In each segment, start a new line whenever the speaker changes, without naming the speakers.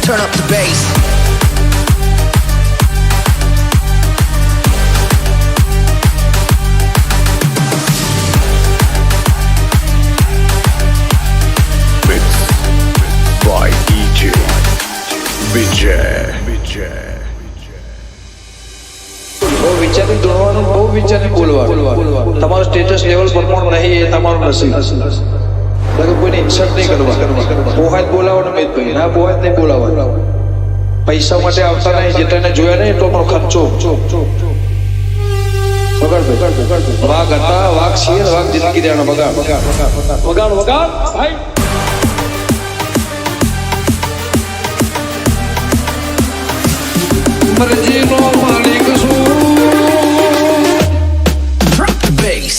Turn up the bass.
by DJ Vijay.
બહુ વિચારી જોવાનું, બહુ વિચારી બોલવાનું. તમારું સ્ટેટસ લેવલ પ્રમાણ નહીં એ તમારું નસીબ. એટલે કોઈને ઇન્સલ્ટ નહીં કરવા. પોહાત બોલાવવાનું મિતભાઈ, ના પોહાત નહીં બોલાવવાનું. પૈસા માટે આવતા નહીં, જેટલાને જોયા નહીં એટલો પણ ખર્ચો. વાઘ હતા, વાઘ છીએ, વાઘ જિંદગી દેવાનો. બગાડ ભાઈ. મરજીનો માલિક છું.
Drop the bass.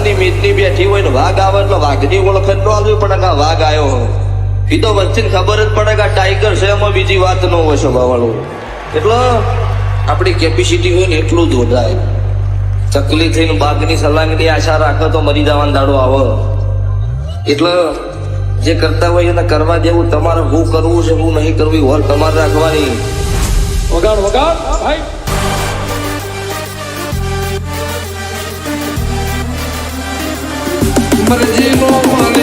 ની મીટની બેઠી હોય ને વાઘ આવે એટલે વાઘની ઓળખ ન આવવી પડે કે વાઘ આવ્યો હોય. એ તો વચ્ચે ખબર જ પડે કે આ ટાઈગર છે, એમાં બીજી વાત ન હોય સ્વભાવવાળું. એટલે આપણી કેપેસિટી હોય ને એટલું જ વધારે. ચકલી થઈને બાઘની સલામની આશા રાખે તો મરી જવાનો દાડો આવે. એટલે જે કરતા હોય એને કરવા દેવું. તમારે શું કરવું છે શું નહીં કરવું હોર તમારે રાખવાની.
વગાડ ભાઈ. મરજીનો માલિક